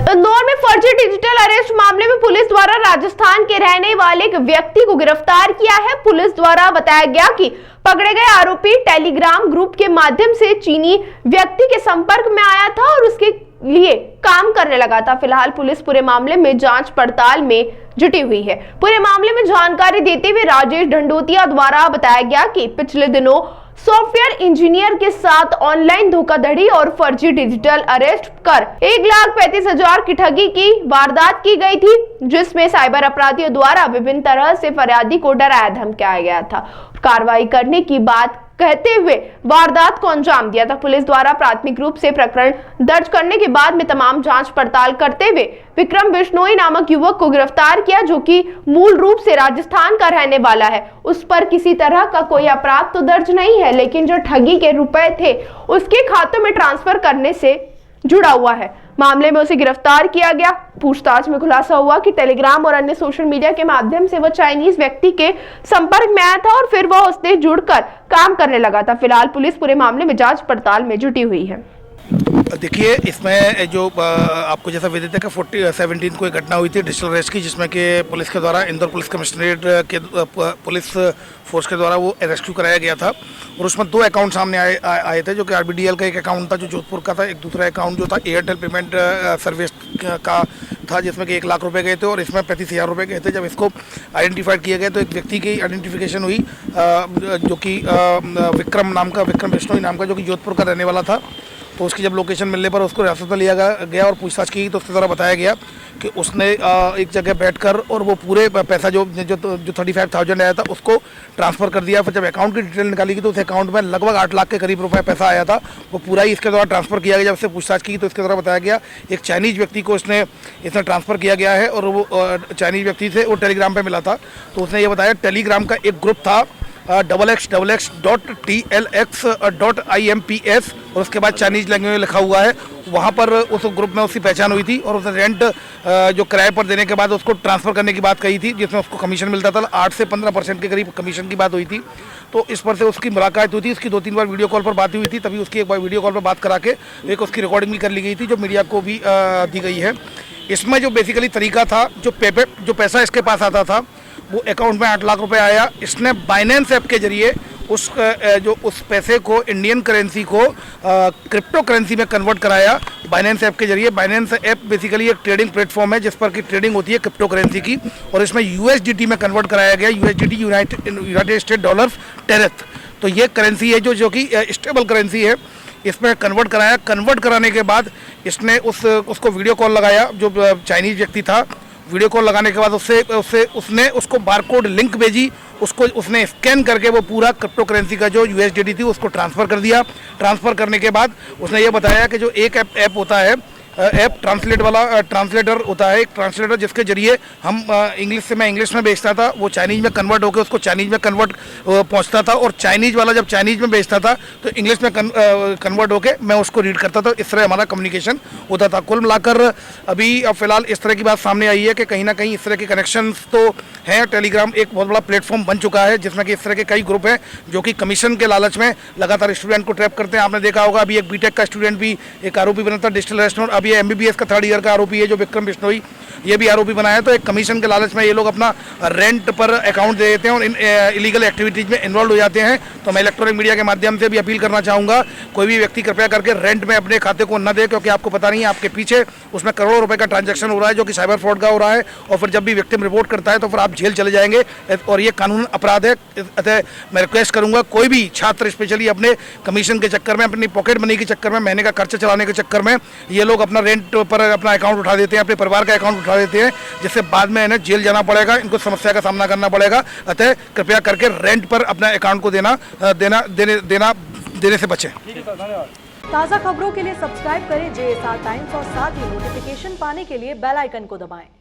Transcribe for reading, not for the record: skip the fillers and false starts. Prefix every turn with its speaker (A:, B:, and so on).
A: इंदौर में फर्जी digital arrest मामले में पुलिस द्वारा राजस्थान के रहने वाले एक व्यक्ति को गिरफ्तार किया है। पुलिस द्वारा बताया गया कि पकड़े गए आरोपी टेलीग्राम ग्रुप के माध्यम से चीनी व्यक्ति के संपर्क में आया था और उसके लिए काम करने लगा था। फिलहाल पुलिस पूरे मामले में जांच पड़ताल में जुटी हुई है। पूरे मामले में जानकारी देते हुए राजेश ढंडोतिया द्वारा बताया गया कि पिछले दिनों सॉफ्टवेयर इंजीनियर के साथ ऑनलाइन धोखाधड़ी और फर्जी डिजिटल अरेस्ट कर 1,35,000 की ठगी की वारदात की गई थी, जिसमें साइबर अपराधियों द्वारा विभिन्न तरह से फरियादी को डराया धमकाया गया था। कार्रवाई करने की बात कहते हुए वारदात को अंजाम दिया था। पुलिस द्वारा प्राथमिक रूप से प्रकरण दर्ज करने के बाद में तमाम जांच पड़ताल करते हुए विक्रम बिश्नोई नामक युवक को गिरफ्तार किया, जो कि मूल रूप से राजस्थान का रहने वाला है। उस पर किसी तरह का कोई अपराध तो दर्ज नहीं है, लेकिन जो ठगी के रुपए थे उसके खातों में ट्रांसफर करने से जुड़ा हुआ है। मामले में उसे गिरफ्तार किया गया। पूछताछ में खुलासा हुआ कि टेलीग्राम और अन्य सोशल मीडिया के माध्यम से वह चाइनीज व्यक्ति के संपर्क में आया था और फिर वह उससे जुड़कर काम करने लगा था। फिलहाल पुलिस पूरे मामले में जांच पड़ताल में जुटी हुई है।
B: देखिए, इसमें जो आपको जैसा विदित है कि 17 को एक घटना हुई थी डिजिटल अरेस्ट की, जिसमें कि पुलिस के द्वारा इंदौर पुलिस कमिश्नरेट के पुलिस फोर्स के द्वारा वो रेस्क्यू कराया गया था। और उसमें 2 अकाउंट सामने आए थे, जो कि RBDL का एक अकाउंट था जो जोधपुर का था, एक दूसरा अकाउंट जो था एयरटेल पेमेंट सर्विस का था, जिसमें कि 1 लाख रुपए गए थे और इसमें 35,000 रुपये गए थे। जब इसको आइडेंटिफाइड किया गया तो एक व्यक्ति की आइडेंटिफिकेशन हुई, जो कि विक्रम बिश्नोई नाम का, जो कि जोधपुर का रहने वाला था। तो उसकी जब लोकेशन मिलने पर उसको हिरासत में लिया गया और पूछताछ की तो उसके द्वारा बताया गया कि उसने एक जगह बैठकर और वो पूरे पैसा जो 35,000 आया था उसको ट्रांसफ़र कर दिया। फिर जब अकाउंट की डिटेल निकाली गई तो उस अकाउंट में लगभग 8 लाख के करीब रुपए पैसा आया था, वो पूरा ही इसके द्वारा ट्रांसफ़र किया गया। जब उससे पूछताछ की तो इसके द्वारा बताया गया एक चाइनीज़ व्यक्ति को इसने ट्रांसफ़र किया गया है और वो चाइनीज़ व्यक्ति से वो टेलीग्राम पर मिला था। तो उसने ये बताया टेलीग्राम का एक ग्रुप था xxx.tlx.imps और उसके बाद चाइनीज लैंग्वेज में लिखा हुआ है। वहाँ पर उस ग्रुप में उसकी पहचान हुई थी और उसने रेंट जो किराए पर देने के बाद उसको ट्रांसफ़र करने की बात कही थी, जिसमें उसको कमीशन मिलता था। 8 से 15% के करीब कमीशन की बात हुई थी। तो इस पर से उसकी मुलाकात हुई थी, उसकी 2-3 बार वीडियो कॉल पर बात हुई थी। तभी उसकी एक बार वीडियो कॉल पर बात करा के एक उसकी रिकॉर्डिंग भी कर ली गई थी, जो मीडिया को भी दी गई है। इसमें जो बेसिकली तरीका था, जो पैसा इसके पास आता था वो अकाउंट में 8 लाख रुपए आया। इसने बाइनेंस ऐप के जरिए उस पैसे को, इंडियन करेंसी को क्रिप्टो करेंसी में कन्वर्ट कराया बाइनेंस ऐप के जरिए। बाइनेंस ऐप बेसिकली एक ट्रेडिंग प्लेटफॉर्म है जिस पर की ट्रेडिंग होती है क्रिप्टो करेंसी की, और इसमें USDT में कन्वर्ट कराया गया। USDT United State dollars Tether. तो ये करेंसी है जो कि स्टेबल करेंसी है। इसमें कन्वर्ट कराया। कन्वर्ट कराने के बाद इसने उसको वीडियो कॉल लगाया, जो चाइनीज व्यक्ति था। वीडियो कॉल लगाने के बाद उसने उसको बारकोड लिंक भेजी, उसने स्कैन करके वो पूरा क्रिप्टो करेंसी का जो USDT थी उसको ट्रांसफ़र कर दिया। ट्रांसफ़र करने के बाद उसने ये बताया कि जो एक ऐप होता है, ऐप ट्रांसलेटर होता है, एक ट्रांसलेटर जिसके जरिए हम इंग्लिश से मैं इंग्लिश में बेचता था, वो चाइनीज़ में कन्वर्ट होकर उसको चाइनीज़ में कन्वर्ट पहुंचता था, और चाइनीज़ वाला जब चाइनीज़ में बेचता था तो इंग्लिश में कन्वर्ट होकर मैं उसको रीड करता था। इस तरह हमारा कम्युनिकेशन होता था। कुल मिलाकर अभी अब फिलहाल इस तरह की बात सामने आई है कि कहीं ना कहीं इस तरह के कनेक्शंस तो हैं। टेलीग्राम एक बहुत बड़ा प्लेटफॉर्म बन चुका है, जिसमें कि इस तरह के कई ग्रुप हैं जो कि कमीशन के लालच में लगातार स्टूडेंट को ट्रैप करते हैं। आपने देखा होगा अभी एक BTech का स्टूडेंट भी एक आरोपी बना था डिजिटल अरेस्ट में। ये MBBS का 3rd ईयर का आरोपी है जो विक्रम बिश्नोई, ये भी आरोपी बनाया। तो एक कमीशन के लालच में ये लोग अपना रेंट पर अकाउंट दे देते हैं और इन इलीगल एक्टिविटीज में इन्वॉल्व हो जाते हैं। तो मैं इलेक्ट्रॉनिक मीडिया के माध्यम से भी अपील करना चाहूँगा, कोई भी व्यक्ति कृपया करके रेंट में अपने खाते को न दे, क्योंकि आपको पता नहीं है आपके पीछे उसमें करोड़ों रुपए का ट्रांजैक्शन हो रहा है, जो कि साइबर फ्रॉड का हो रहा है। और फिर जब भी विक्टिम रिपोर्ट करता है तो फिर आप जेल चले जाएंगे और ये कानून अपराध है। अतः मैं रिक्वेस्ट करूँगा, कोई भी छात्र स्पेशली अपने कमीशन के चक्कर में, अपनी पॉकेट मनी के चक्कर में, महीने का खर्चा चलाने के चक्कर में ये लोग अपना रेंट पर अपना अकाउंट उठा देते हैं, अपने परिवार का अकाउंट उठा देते हैं, जिससे बाद में इन्हें जेल जाना पड़ेगा, इनको समस्या का सामना करना पड़ेगा। अतः कृपया करके रेंट पर अपना अकाउंट को देने से बचें।
C: ताज़ा खबरों के लिए सब्सक्राइब करें JSR टाइम्स और साथ ही नोटिफिकेशन पाने के लिए बेल आइकन को दबाएं।